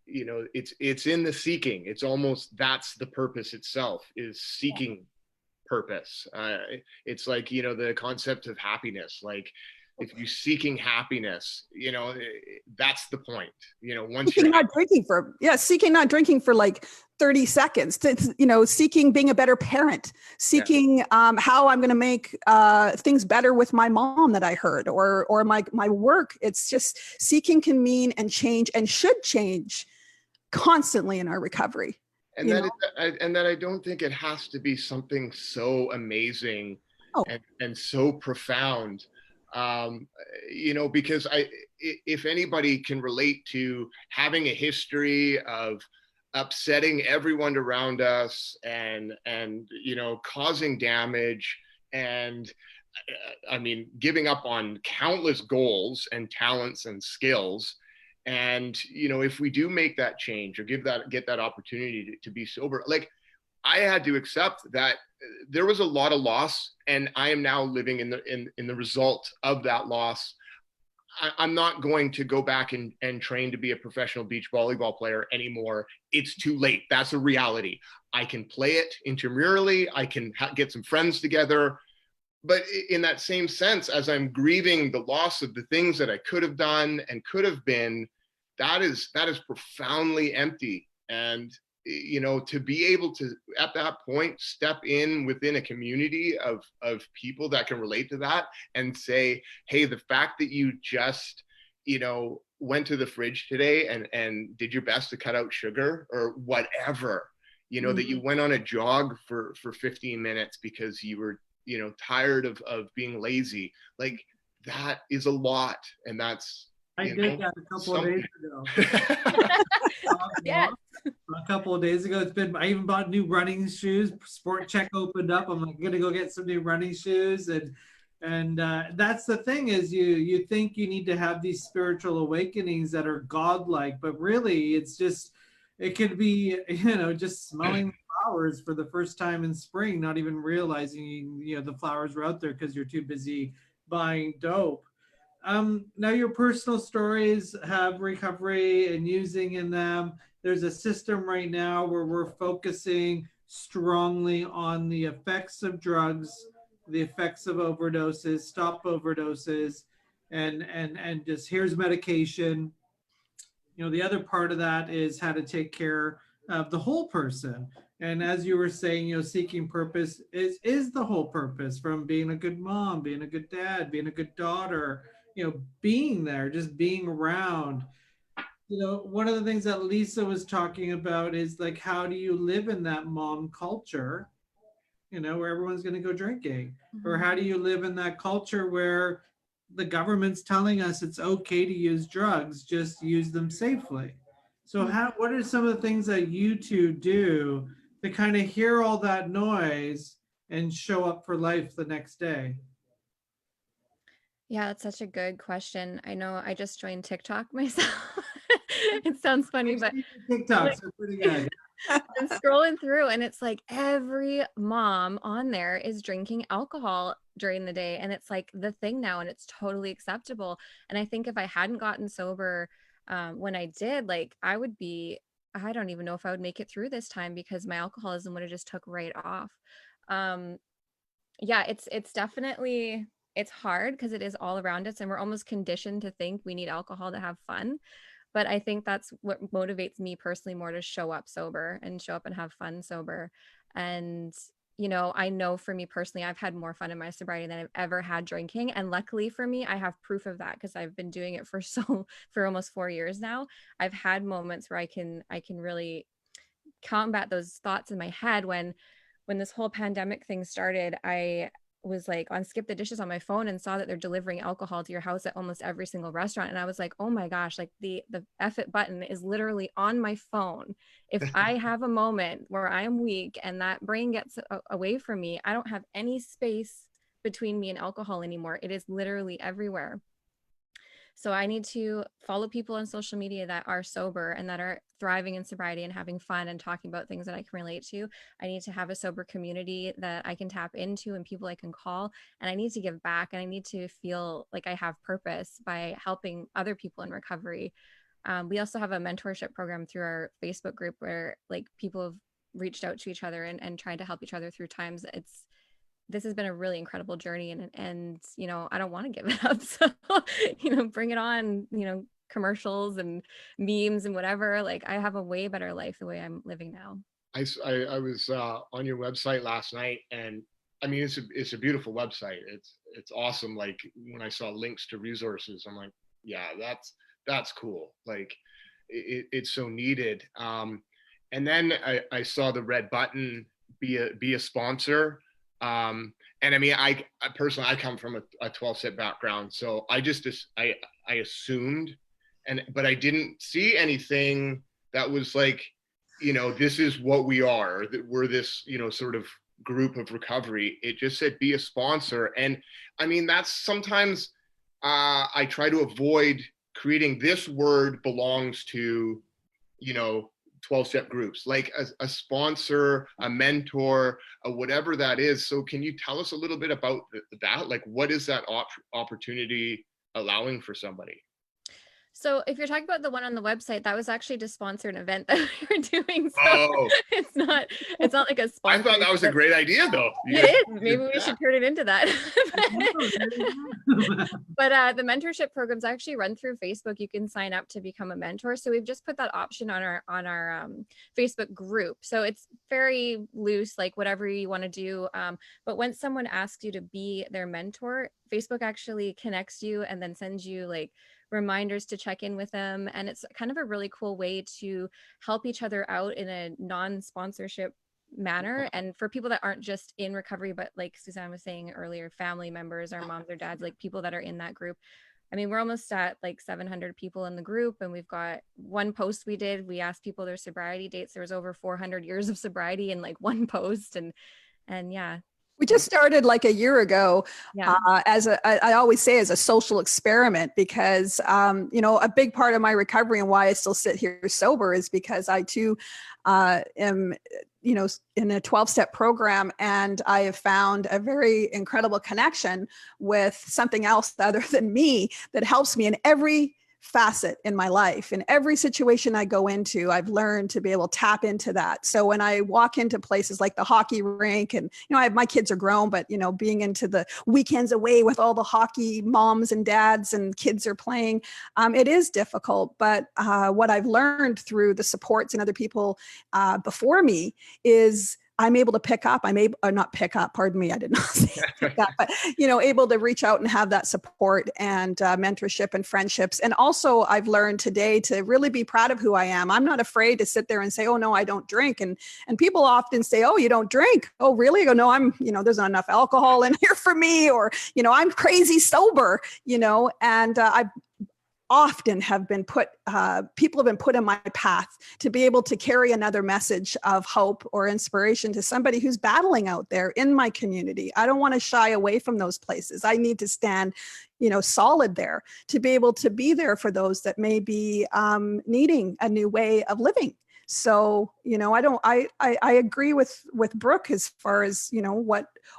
it's in the seeking. It's almost, that's the purpose itself, is seeking purpose. It's like, the concept of happiness. Like, if you're seeking happiness, that's the point. Once seeking not drinking for like 30 seconds, seeking being a better parent, seeking how I'm going to make things better with my mom that I heard, or my work. It's just seeking can mean and change and should change constantly in our recovery. And that I don't think it has to be something so amazing and so profound. Because if anybody can relate to having a history of upsetting everyone around us and causing damage, and I mean, giving up on countless goals and talents and skills. And, if we do make that change or get that opportunity to be sober, like, I had to accept that there was a lot of loss, and I am now living in the result of that loss. I'm not going to go back and train to be a professional beach volleyball player anymore. It's too late. That's a reality. I can play it intramurally. I can get some friends together. But in that same sense, as I'm grieving the loss of the things that I could have done and could have been, that is profoundly empty. And to be able to, at that point, step in within a community of people that can relate to that and say, hey, the fact that you just, went to the fridge today and did your best to cut out sugar or whatever, that you went on a jog for 15 minutes because you were, tired of being lazy, like, that is a lot. And that's, I did that a couple of days ago. Yes. A couple of days ago, I even bought new running shoes. Sport Check opened up. I'm like, gonna go get some new running shoes, and that's the thing, is you think you need to have these spiritual awakenings that are godlike, but really it could be just smelling flowers for the first time in spring, not even realizing the flowers were out there because you're too busy buying dope. Now your personal stories have recovery and using in them. There's a system right now where we're focusing strongly on the effects of drugs, the effects of overdoses, stop overdoses, and just here's medication. The other part of that is how to take care of the whole person. And as you were saying, seeking purpose is the whole purpose, from being a good mom, being a good dad, being a good daughter, being there, just being around. One of the things that Lisa was talking about is, like, how do you live in that mom culture, where everyone's going to go drinking? Mm-hmm. Or how do you live in that culture where the government's telling us it's okay to use drugs, just use them safely? So what are some of the things that you two do to kind of hear all that noise and show up for life the next day? Yeah, that's such a good question. I know I just joined TikTok myself. It sounds funny, but TikToks are pretty good. I'm scrolling through and it's like every mom on there is drinking alcohol during the day. And it's like the thing now, and it's totally acceptable. And I think if I hadn't gotten sober when I did, like I don't even know if I would make it through this time, because my alcoholism would have just took right off. Yeah, it's definitely, it's hard because it is all around us and we're almost conditioned to think we need alcohol to have fun. But I think that's what motivates me personally more, to show up sober and show up and have fun sober. And, you know, I know for me personally, I've had more fun in my sobriety than I've ever had drinking. And luckily for me, I have proof of that because I've been doing it for almost 4 years now. I've had moments where I can really combat those thoughts in my head. When this whole pandemic thing started, I was like on Skip the Dishes on my phone and saw that they're delivering alcohol to your house at almost every single restaurant. And I was like, oh my gosh, like the F it button is literally on my phone. If I have a moment where I am weak and that brain gets away from me, I don't have any space between me and alcohol anymore. It is literally everywhere. So I need to follow people on social media that are sober and that are thriving in sobriety and having fun and talking about things that I can relate to. I need to have a sober community that I can tap into and people I can call. And I need to give back, and I need to feel like I have purpose by helping other people in recovery. We also have a mentorship program through our Facebook group where like people have reached out to each other and tried to help each other through times. This has been a really incredible journey, and you know, I don't want to give it up. So, you know, bring it on, you know, commercials and memes and whatever. Like I have a way better life the way I'm living now. I was on your website last night, and I mean, it's a beautiful website. It's awesome. Like when I saw links to resources, I'm like, yeah, that's cool. Like it's so needed. And then I saw the red button, be a sponsor. And I mean, I personally, I come from a 12-step background, so I assumed, but I didn't see anything that was like, you know, this is what we are, that we're this, you know, sort of group of recovery. It just said be a sponsor. And I mean, that's sometimes I try to avoid creating this word belongs to, you know, 12-step groups, like a sponsor, a mentor, whatever that is. So can you tell us a little bit about that? Like, what is that opportunity allowing for somebody? So if you're talking about the one on the website, that was actually to sponsor an event that we were doing. So Oh, it's not like a sponsor. I thought that was a great idea though. It is. Maybe we should turn it into that. But the mentorship programs actually run through Facebook. You can sign up to become a mentor. So we've just put that option on our Facebook group. So it's very loose, like whatever you want to do. But when someone asks you to be their mentor, Facebook actually connects you and then sends you like reminders to check in with them. And it's kind of a really cool way to help each other out in a non-sponsorship manner. And for people that aren't just in recovery, but like Suzanne was saying earlier, family members, our moms or dads, like people that are in that group. I mean, we're almost at like 700 people in the group, and we've got one post we did. We asked people their sobriety dates. There was over 400 years of sobriety in like one post. And yeah. We just started like a year ago, Yeah. I always say, as a social experiment, because, you know, a big part of my recovery and why I still sit here sober is because I too am, you know, in a 12-step program, and I have found a very incredible connection with something else other than me that helps me in every facet in my life. In every situation I go into, I've learned to be able to tap into that. So when I walk into places like the hockey rink, and, you know, my kids are grown, but, you know, being into the weekends away with all the hockey moms and dads and kids are playing, it is difficult. But what I've learned through the supports and other people before me is I'm able to pick up, not pick up, pardon me, I did not say pick up, but, you know, able to reach out and have that support and mentorship and friendships. And also I've learned today to really be proud of who I am. I'm not afraid to sit there and say, oh no, I don't drink. And people often say, oh, you don't drink. Oh, really? I go, no, I'm, you know, there's not enough alcohol in here for me, or, you know, I'm crazy sober, you know, and I often have been people have been put in my path to be able to carry another message of hope or inspiration to somebody who's battling out there in my community. I don't want to shy away from those places. I need to stand, you know, solid there to be able to be there for those that may be needing a new way of living. So, I agree with Brooke as far as,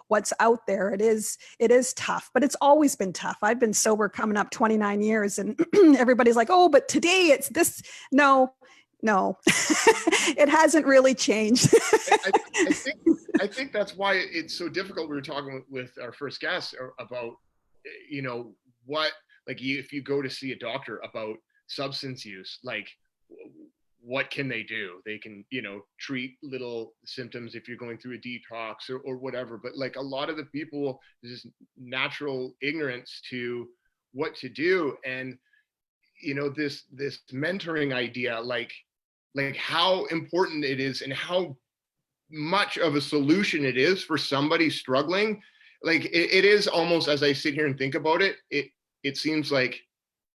what's out there. It is tough, but it's always been tough. I've been sober coming up 29 years and everybody's like, oh, but today it's this. No, it hasn't really changed. I think that's why it's so difficult. We were talking with our first guest about, if you go to see a doctor about substance use, like what can they do? They can, treat little symptoms if you're going through a detox or whatever. But like a lot of the people, there's just natural ignorance to what to do. And, this mentoring idea, like how important it is and how much of a solution it is for somebody struggling. Like it is almost, as I sit here and think about it, it seems like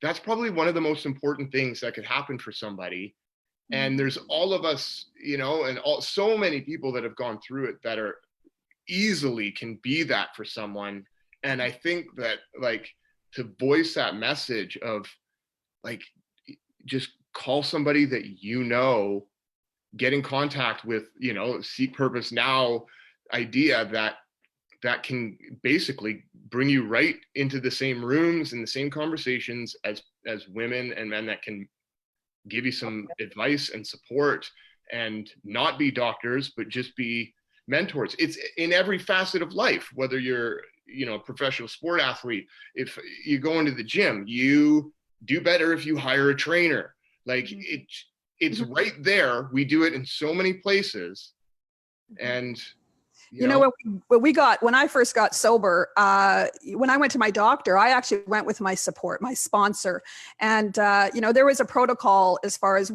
that's probably one of the most important things that could happen for somebody. And there's all of us, and so many people that have gone through it that are easily can be that for someone. And I think that like to voice that message of like, just call somebody that, get in contact with, Seek Purpose Now idea that can basically bring you right into the same rooms and the same conversations as women and men that can give you some advice and support and not be doctors, but just be mentors. It's in every facet of life, whether you're, a professional sport athlete, if you go into the gym, you do better if you hire a trainer. Like it's right there. We do it in so many places. And when I first got sober, when I went to my doctor, I actually went with my sponsor. And, there was a protocol as far as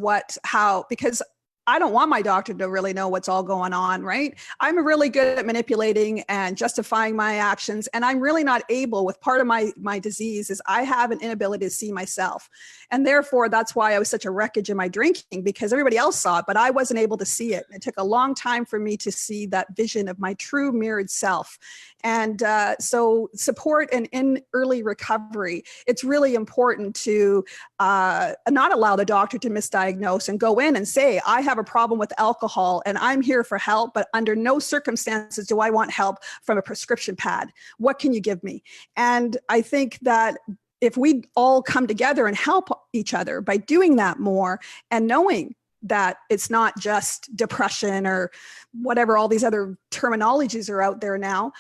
because I don't want my doctor to really know what's all going on, right? I'm really good at manipulating and justifying my actions. And I'm really not able, with part of my disease is I have an inability to see myself. And therefore, that's why I was such a wreckage in my drinking, because everybody else saw it, but I wasn't able to see it. It took a long time for me to see that vision of my true mirrored self. And so support and in early recovery, it's really important to not allow the doctor to misdiagnose and go in and say, I have a problem with alcohol and I'm here for help, but under no circumstances do I want help from a prescription pad. What can you give me? And I think that if we all come together and help each other by doing that more and knowing that it's not just depression or whatever, all these other terminologies are out there now,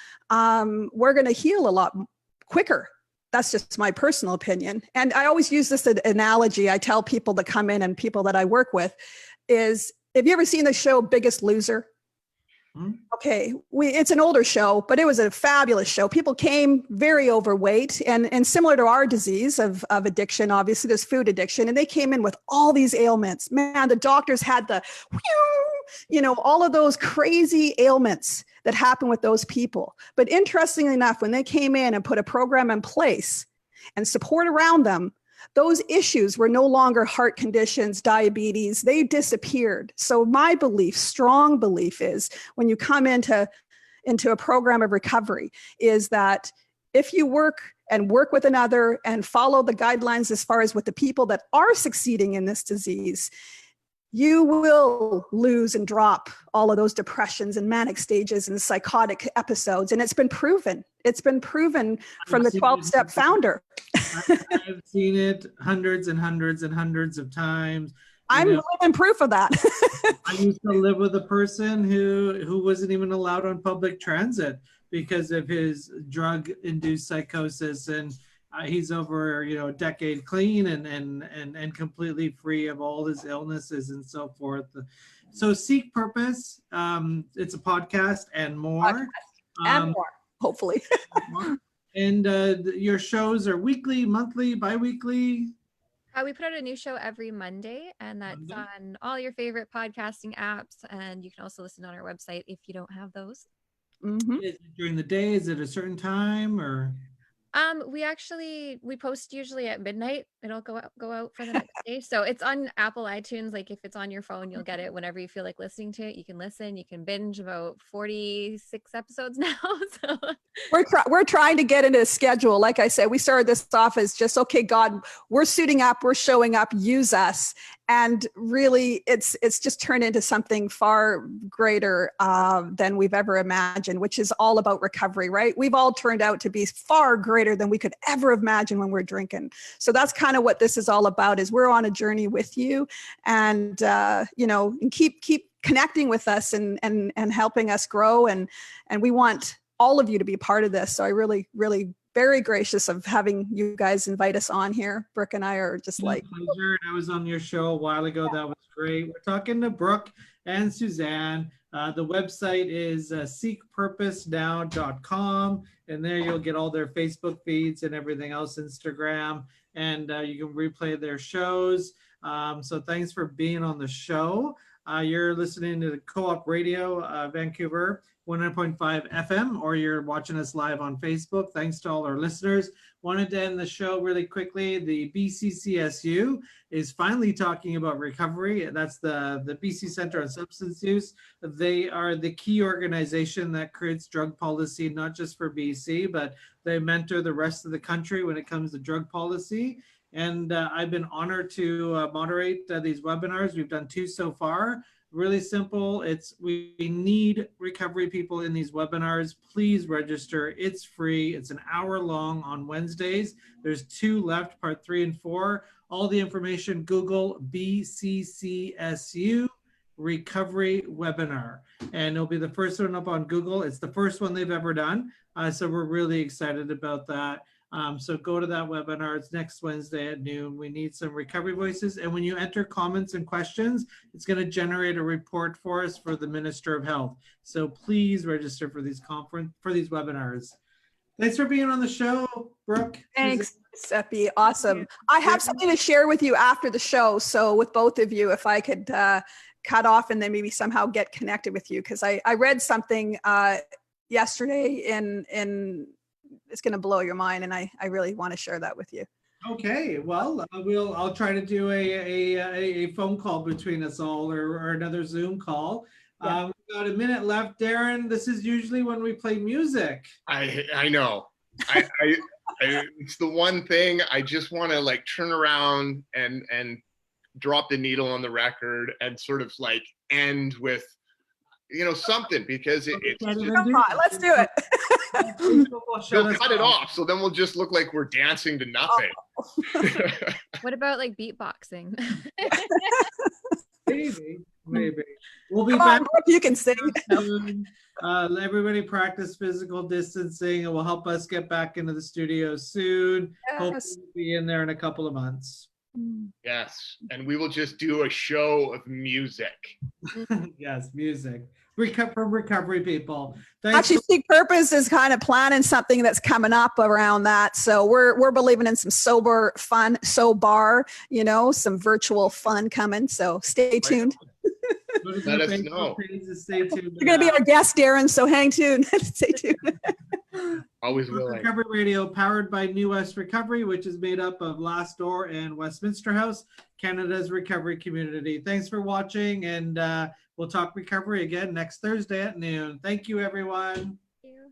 we're going to heal a lot quicker. That's just my personal opinion. And I always use this analogy. I tell people that come in and people that I work with is, have you ever seen the show Biggest Loser? Okay, it's an older show, but it was a fabulous show. People came very overweight and similar to our disease of addiction, obviously there's food addiction, and they came in with all these ailments. Man, the doctors had all of those crazy ailments that happen with those people. But interestingly enough, when they came in and put a program in place and support around them, those issues were no longer heart conditions, diabetes, they disappeared. So my belief, strong belief is when you come into a program of recovery is that if you work with another and follow the guidelines as far as with the people that are succeeding in this disease, you will lose and drop all of those depressions and manic stages and psychotic episodes. And it's been proven. It's been proven from the 12-step founder. I've seen it hundreds and hundreds and hundreds of times. I'm living proof of that. I used to live with a person who wasn't even allowed on public transit because of his drug-induced psychosis, and he's over a decade clean and completely free of all his illnesses and so forth. So Seek Purpose, it's a podcast and more. Hopefully. And your shows are weekly, monthly, bi-weekly? We put out a new show every Monday, and that's on all your favorite podcasting apps. And you can also listen on our website if you don't have those. Mm-hmm. Is it during the day? Is it a certain time or? We post usually at midnight. It'll go out for the next day. So it's on Apple iTunes. Like if it's on your phone, you'll get it whenever you feel like listening to it. You can listen. You can binge about 46 episodes now. So we're trying to get into a schedule. Like I said, we started this off as just, okay, God, we're suiting up, we're showing up, use us. and really it's just turned into something far greater than we've ever imagined, which is all about recovery, right? We've all turned out to be far greater than we could ever imagine when we're drinking. So that's kind of what this is all about, is we're on a journey with you, and you know, and keep connecting with us and helping us grow, and we want all of you to be part of this. So I really very gracious of having you guys invite us on here. Brooke and I are just like, pleasure. I was on your show a while ago. That was great. We're talking to Brooke and Suzanne. The website is seekpurposenow.com, and there you'll get all their Facebook feeds and everything else, Instagram, and you can replay their shows. So thanks for being on the show. You're listening to the Co-op Radio Vancouver 109.5 FM, or you're watching us live on Facebook. Thanks to all our listeners. Wanted to end the show really quickly. The BCCSU is finally talking about recovery. That's the BC Center on Substance Use. They are the key organization that creates drug policy, not just for BC, but they mentor the rest of the country when it comes to drug policy. And I've been honored to moderate these webinars. We've done 2 so far. Really simple. We need recovery people in these webinars. Please register. It's free. It's an hour long on Wednesdays. There's 2 left, part 3 and 4. All the information, Google BCCSU recovery webinar, and it'll be the first one up on Google. It's the first one they've ever done. So we're really excited about that. So go to that webinar. It's next Wednesday at noon. We need some recovery voices. And when you enter comments and questions, it's going to generate a report for us for the Minister of Health. So please register for these webinars. Thanks for being on the show, Brooke. thanks, Seppi. Awesome. I have something to share with you after the show. So with both of you, if I could cut off and then maybe somehow get connected with you, because I read something yesterday in it's going to blow your mind, and I really want to share that with you. Okay, well, I'll try to do a phone call between us all, or another Zoom call. Yeah. We've got a minute left. Darren, this is usually when we play music. I know. It's the one thing I just want to like turn around and drop the needle on the record and sort of like end with, you know, something, because it's just, Come on, let's do it. they'll cut it off, so then we'll just look like we're dancing to nothing. What about like beatboxing? Maybe. We'll be Come back. on, Brooke, you can sing. Soon. Everybody practice physical distancing. It will help us get back into the studio soon. Yes. Hopefully we'll be in there in a couple of months. Yes, and we will just do a show of music. Yes, music. From recovery people. Thanks. Actually, Seek Purpose is kind of planning something that's coming up around that. So we're believing in some sober fun, you know, some virtual fun coming. So stay tuned. Let us know. Stay tuned. You're going to be our guest, Darren. So hang tuned. Stay tuned. Always willing. Recovery Radio, powered by New West Recovery, which is made up of Last Door and Westminster House, Canada's recovery community. Thanks for watching, and we'll talk recovery again next Thursday at noon. Thank you, everyone. Thank you.